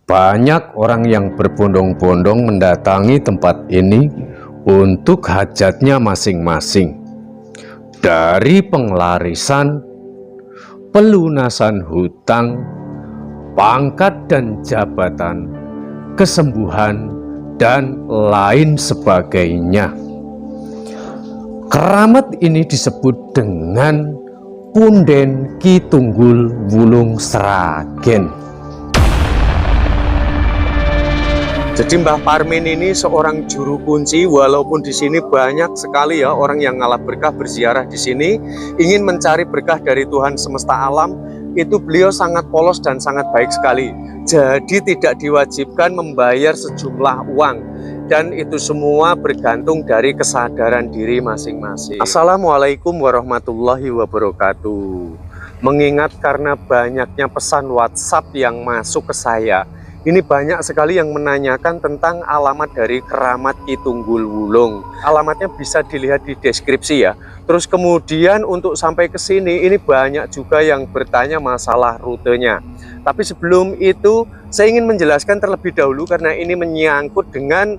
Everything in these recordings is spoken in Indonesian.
Banyak orang yang berbondong-bondong mendatangi tempat ini untuk hajatnya masing-masing. Dari pengelarisan, pelunasan hutang, pangkat dan jabatan, kesembuhan, dan lain sebagainya. Keramat ini disebut dengan Punden Ki Tunggul Wulung Sragen. Jadi Mbah Parmin ini seorang juru kunci, walaupun di sini banyak sekali ya orang yang ngalap berkah berziarah di sini, ingin mencari berkah dari Tuhan semesta alam, itu beliau sangat polos dan sangat baik sekali. Jadi tidak diwajibkan membayar sejumlah uang, dan itu semua bergantung dari kesadaran diri masing-masing. Assalamualaikum warahmatullahi wabarakatuh. Mengingat karena banyaknya pesan WhatsApp yang masuk ke saya, ini banyak sekali yang menanyakan tentang alamat dari keramat Ki Tunggul Wulung. Alamatnya bisa dilihat di deskripsi ya. Terus kemudian untuk sampai ke sini, ini banyak juga yang bertanya masalah rutenya. Tapi sebelum itu, saya ingin menjelaskan terlebih dahulu karena ini menyangkut dengan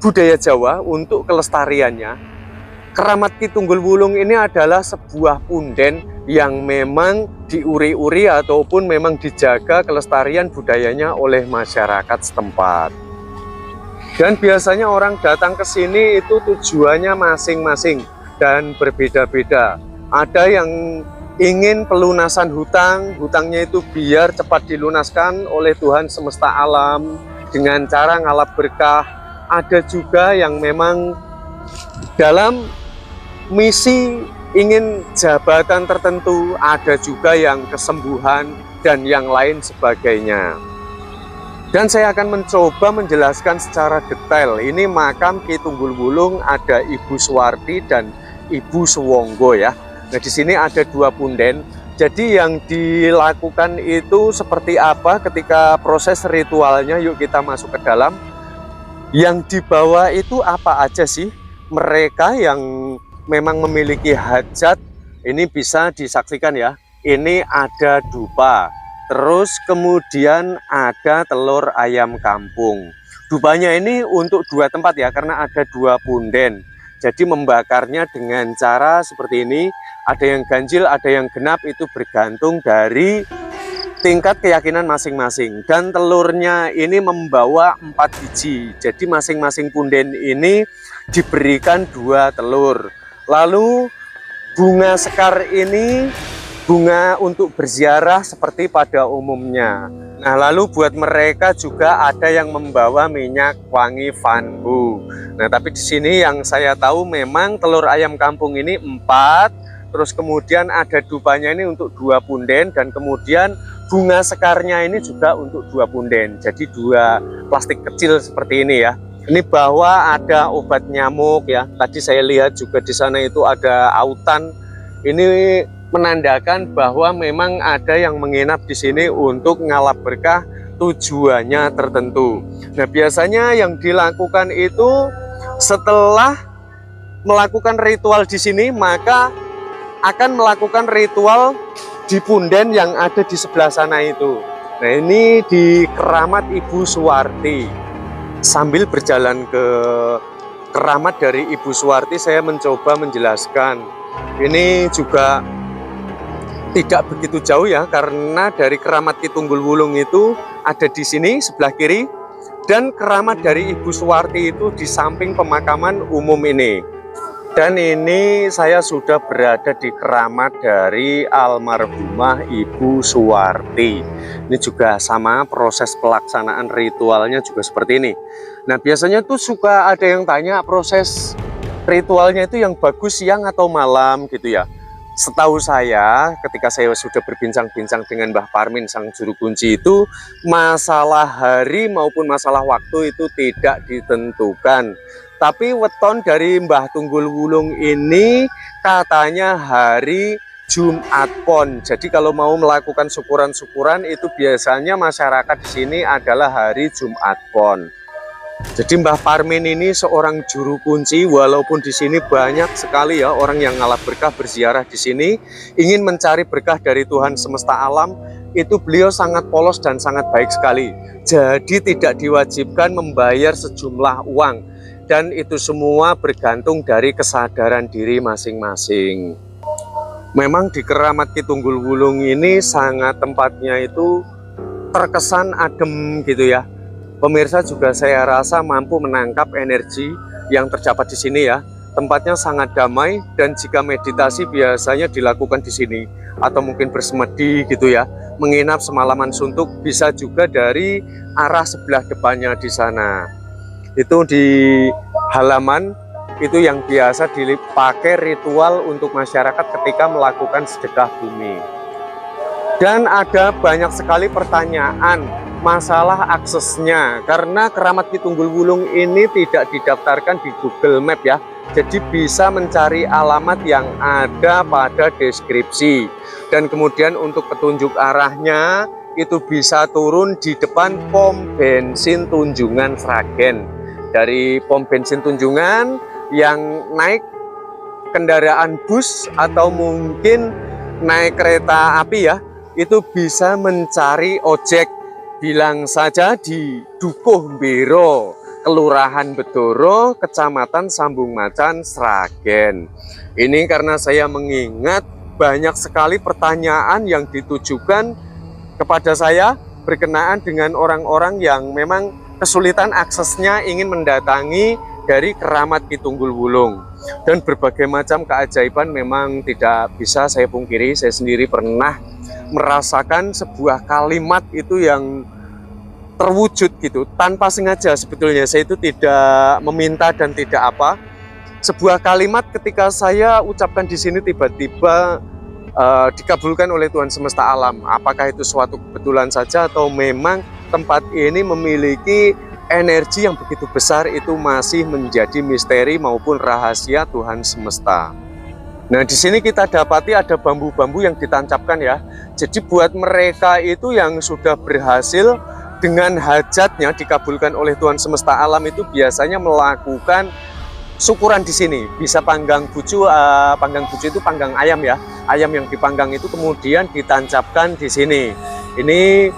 budaya Jawa untuk kelestariannya. Keramat Ki Tunggul Wulung ini adalah sebuah punden yang memang diuri-uri ataupun memang dijaga kelestarian budayanya oleh masyarakat setempat. Dan biasanya orang datang ke sini itu tujuannya masing-masing dan berbeda-beda. Ada yang ingin pelunasan hutang, hutangnya itu biar cepat dilunaskan oleh Tuhan semesta alam dengan cara ngalap berkah. Ada juga yang memang dalam misi ingin jabatan tertentu, ada juga yang kesembuhan dan yang lain sebagainya. Dan saya akan mencoba menjelaskan secara detail. Ini makam Ki Tunggul Wulung, ada Ibu Suwarti dan Ibu Suwonggo ya. Nah, di sini ada dua punden. Jadi yang dilakukan itu seperti apa ketika proses ritualnya? Yuk kita masuk ke dalam. Yang dibawa itu apa aja sih? Mereka yang memang memiliki hajat ini bisa disaksikan ya. Ini ada dupa, terus kemudian ada telur ayam kampung. Dupanya ini untuk dua tempat ya, karena ada dua punden. Jadi membakarnya dengan cara seperti ini. Ada yang ganjil, ada yang genap, itu bergantung dari tingkat keyakinan masing-masing. Dan telurnya ini membawa 4 biji. Jadi masing-masing punden ini diberikan 2 telur. Lalu bunga sekar ini bunga untuk berziarah seperti pada umumnya. Nah, lalu buat mereka juga ada yang membawa minyak wangi fanbu. Nah, tapi di sini yang saya tahu memang telur ayam kampung ini 4, terus kemudian ada dupanya ini untuk 2 punden, dan kemudian bunga sekarnya ini juga untuk 2 punden. Jadi 2 plastik kecil seperti ini ya. Ini bahwa ada obat nyamuk ya. Tadi saya lihat juga di sana itu ada autan. Ini menandakan bahwa memang ada yang menginap di sini untuk ngalap berkah, tujuannya tertentu. Nah, biasanya yang dilakukan itu setelah melakukan ritual di sini, maka akan melakukan ritual di punden yang ada di sebelah sana itu. Nah, ini di keramat Ibu Suwarti. Sambil berjalan ke keramat dari Ibu Suwarti, saya mencoba menjelaskan. Ini juga tidak begitu jauh ya, karena dari keramat Ki Tunggul Wulung itu ada di sini sebelah kiri, dan keramat dari Ibu Suwarti itu di samping pemakaman umum ini. Dan ini saya sudah berada di keramat dari almarhumah Ibu Suwarti. Ini juga sama, proses pelaksanaan ritualnya juga seperti ini. Nah, biasanya tuh suka ada yang tanya proses ritualnya itu yang bagus siang atau malam gitu ya. Setahu saya, ketika saya sudah berbincang-bincang dengan Mbah Parmin sang juru kunci itu, masalah hari maupun masalah waktu itu tidak ditentukan. Tapi weton dari Mbah Tunggul Wulung ini katanya hari Jumat Pon. Jadi kalau mau melakukan syukuran-syukuran itu biasanya masyarakat di sini adalah hari Jumat Pon. Jadi Mbah Parmin ini seorang juru kunci, walaupun di sini banyak sekali ya orang yang ngalap berkah berziarah di sini, ingin mencari berkah dari Tuhan semesta alam, itu beliau sangat polos dan sangat baik sekali. Jadi tidak diwajibkan membayar sejumlah uang, dan itu semua bergantung dari kesadaran diri masing-masing. Memang di Keramat Ki Tunggul Wulung ini sangat tempatnya itu terkesan adem gitu ya. Pemirsa juga saya rasa mampu menangkap energi yang terdapat di sini ya. Tempatnya sangat damai, dan jika meditasi biasanya dilakukan di sini atau mungkin bersemedi gitu ya, menginap semalaman suntuk, bisa juga dari arah sebelah depannya di sana. Itu di halaman itu yang biasa dipakai ritual untuk masyarakat ketika melakukan sedekah bumi. Dan ada banyak sekali pertanyaan masalah aksesnya, karena Keramat Ki Tunggul Wulung ini tidak didaftarkan di Google Map ya. Jadi bisa mencari alamat yang ada pada deskripsi, dan kemudian untuk petunjuk arahnya itu bisa turun di depan pom bensin Tunjungan Sragen. Dari pom bensin Tunjungan yang naik kendaraan bus atau mungkin naik kereta api ya, itu bisa mencari ojek. Bilang saja di Dukuh Mbero, Kelurahan Bedoro, Kecamatan Sambung Macan, Sragen. Ini karena saya mengingat banyak sekali pertanyaan yang ditujukan kepada saya berkenaan dengan orang-orang yang memang kesulitan aksesnya ingin mendatangi dari Keramat Ki Tunggul Wulung. Dan berbagai macam keajaiban memang tidak bisa saya pungkiri. Saya sendiri pernah merasakan sebuah kalimat itu yang terwujud gitu tanpa sengaja. Sebetulnya saya itu tidak meminta dan tidak apa. Sebuah kalimat ketika saya ucapkan di sini tiba-tiba dikabulkan oleh Tuhan semesta alam. Apakah itu suatu kebetulan saja atau memang tempat ini memiliki energi yang begitu besar, itu masih menjadi misteri maupun rahasia Tuhan semesta. Nah, di sini kita dapati ada bambu-bambu yang ditancapkan ya. Jadi buat mereka itu yang sudah berhasil dengan hajatnya dikabulkan oleh Tuhan semesta alam, itu biasanya melakukan syukuran di sini. Bisa panggang bucu itu panggang ayam ya. Ayam yang dipanggang itu kemudian ditancapkan di sini. Ini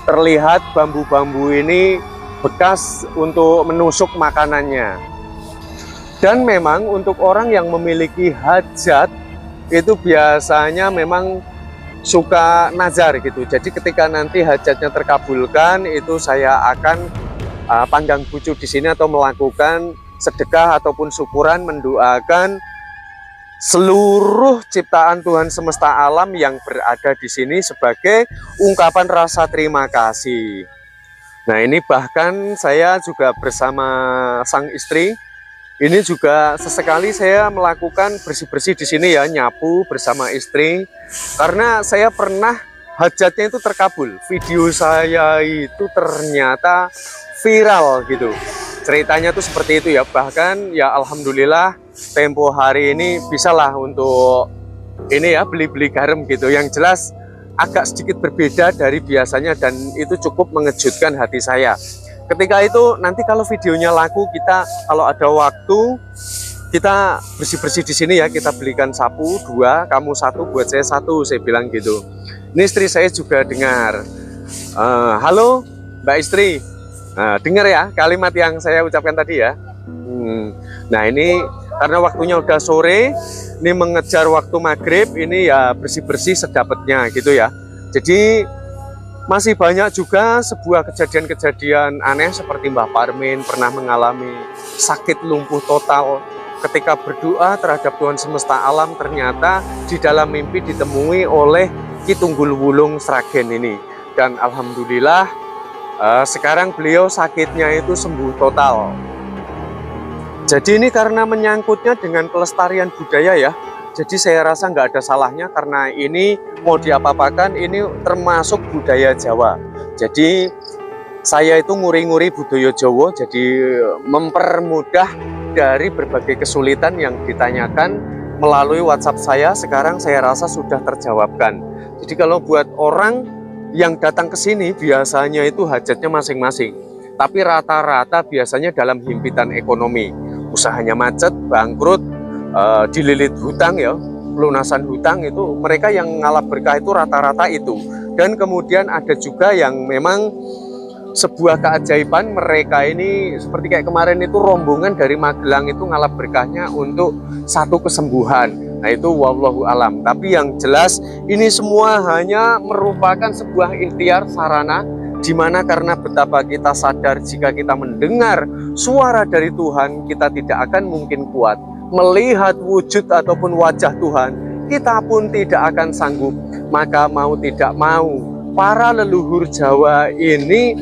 terlihat bambu-bambu ini bekas untuk menusuk makanannya. Dan memang untuk orang yang memiliki hajat itu biasanya memang suka nazar gitu. Jadi ketika nanti hajatnya terkabulkan, itu saya akan panggang bucu di sini atau melakukan sedekah ataupun syukuran, mendoakan seluruh ciptaan Tuhan semesta alam yang berada di sini sebagai ungkapan rasa terima kasih. Nah, ini bahkan saya juga bersama sang istri. Ini juga sesekali saya melakukan bersih-bersih di sini ya, nyapu bersama istri. Karena saya pernah hajatnya itu terkabul. Video saya itu ternyata viral gitu. Ceritanya tuh seperti itu ya. Bahkan ya alhamdulillah tempo hari ini bisalah untuk ini ya beli-beli garam gitu. Yang jelas agak sedikit berbeda dari biasanya, dan itu cukup mengejutkan hati saya. Ketika itu nanti kalau videonya laku, kita kalau ada waktu kita bersih-bersih di sini ya, kita belikan sapu 2, kamu 1, buat saya 1, saya bilang gitu. Ini istri saya juga dengar. Halo Mbak istri, dengar ya kalimat yang saya ucapkan tadi ya. Nah, ini karena waktunya udah sore, ini mengejar waktu maghrib, ini ya bersih-bersih sedapatnya gitu ya. Jadi masih banyak juga sebuah kejadian-kejadian aneh seperti Mbah Parmin pernah mengalami sakit lumpuh total ketika berdoa terhadap Tuhan semesta alam. Ternyata di dalam mimpi ditemui oleh Ki Tunggul Wulung Sragen ini, dan alhamdulillah sekarang beliau sakitnya itu sembuh total. Jadi ini karena menyangkutnya dengan pelestarian budaya ya. Jadi saya rasa nggak ada salahnya, karena ini mau diapa-apakan, ini termasuk budaya Jawa. Jadi saya itu nguri-nguri budaya Jawa, jadi mempermudah dari berbagai kesulitan yang ditanyakan melalui WhatsApp saya. Sekarang saya rasa sudah terjawabkan. Jadi kalau buat orang yang datang ke sini biasanya itu hajatnya masing-masing. tapi rata-rata biasanya dalam himpitan ekonomi, usahanya macet, bangkrut, dililit hutang ya, pelunasan hutang, itu mereka yang ngalap berkah itu rata-rata itu. Dan kemudian ada juga yang memang sebuah keajaiban, mereka ini seperti kayak kemarin itu rombongan dari Magelang itu ngalap berkahnya untuk satu kesembuhan. Nah itu wallahu alam. Tapi yang jelas ini semua hanya merupakan sebuah ikhtiar sarana, dimana karena betapa kita sadar jika kita mendengar suara dari Tuhan, kita tidak akan mungkin kuat melihat wujud ataupun wajah Tuhan, kita pun tidak akan sanggup. Maka mau tidak mau, para leluhur Jawa ini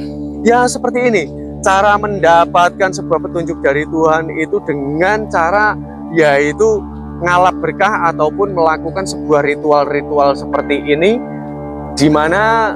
ya seperti ini, cara mendapatkan sebuah petunjuk dari Tuhan itu dengan cara yaitu ngalap berkah ataupun melakukan sebuah ritual-ritual seperti ini, di mana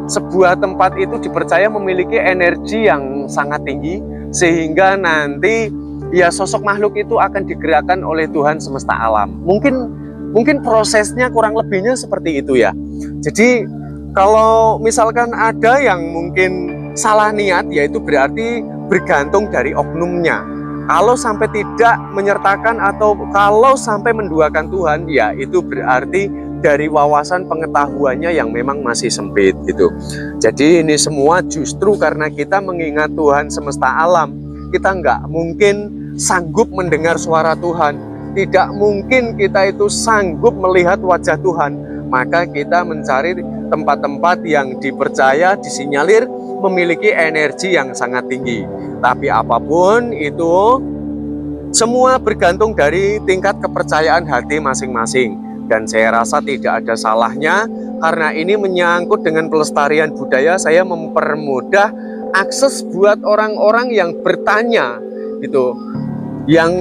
sebuah tempat itu dipercaya memiliki energi yang sangat tinggi, sehingga nanti ya sosok makhluk itu akan digerakkan oleh Tuhan semesta alam. Mungkin prosesnya kurang lebihnya seperti itu ya. Jadi kalau misalkan ada yang mungkin salah niat, yaitu berarti bergantung dari oknumnya. Kalau sampai tidak menyertakan atau kalau sampai menduakan Tuhan, ya itu berarti dari wawasan pengetahuannya yang memang masih sempit gitu. Jadi ini semua justru karena kita mengingat Tuhan semesta alam, kita nggak mungkin sanggup mendengar suara Tuhan, tidak mungkin kita itu sanggup melihat wajah Tuhan, maka kita mencari tempat-tempat yang dipercaya, disinyalir memiliki energi yang sangat tinggi. Tapi apapun itu, semua bergantung dari tingkat kepercayaan hati masing-masing. Dan saya rasa tidak ada salahnya, karena ini menyangkut dengan pelestarian budaya, saya mempermudah akses buat orang-orang yang bertanya gitu, yang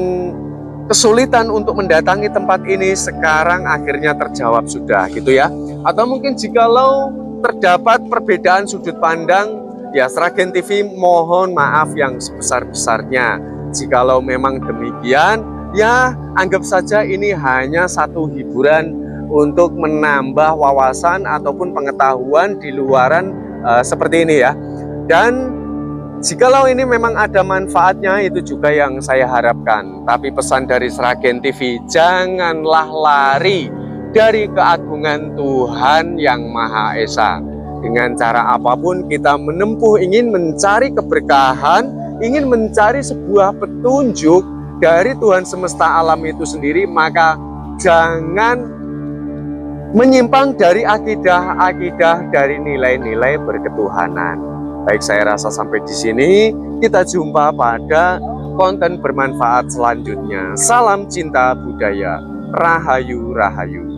kesulitan untuk mendatangi tempat ini, sekarang akhirnya terjawab sudah gitu ya. Atau mungkin jikalau terdapat perbedaan sudut pandang, ya Sragen TV mohon maaf yang sebesar-besarnya. Jikalau memang demikian, ya anggap saja ini hanya satu hiburan untuk menambah wawasan ataupun pengetahuan di luaran seperti ini ya. Dan jikalau ini memang ada manfaatnya, itu juga yang saya harapkan. Tapi pesan dari Sragen TV, janganlah lari dari keagungan Tuhan Yang Maha Esa. Dengan cara apapun kita menempuh, ingin mencari keberkahan, ingin mencari sebuah petunjuk dari Tuhan semesta alam itu sendiri, maka jangan menyimpang dari akidah-akidah, dari nilai-nilai berketuhanan. Baik, saya rasa sampai di sini. Kita jumpa pada konten bermanfaat selanjutnya. Salam cinta budaya. Rahayu, rahayu.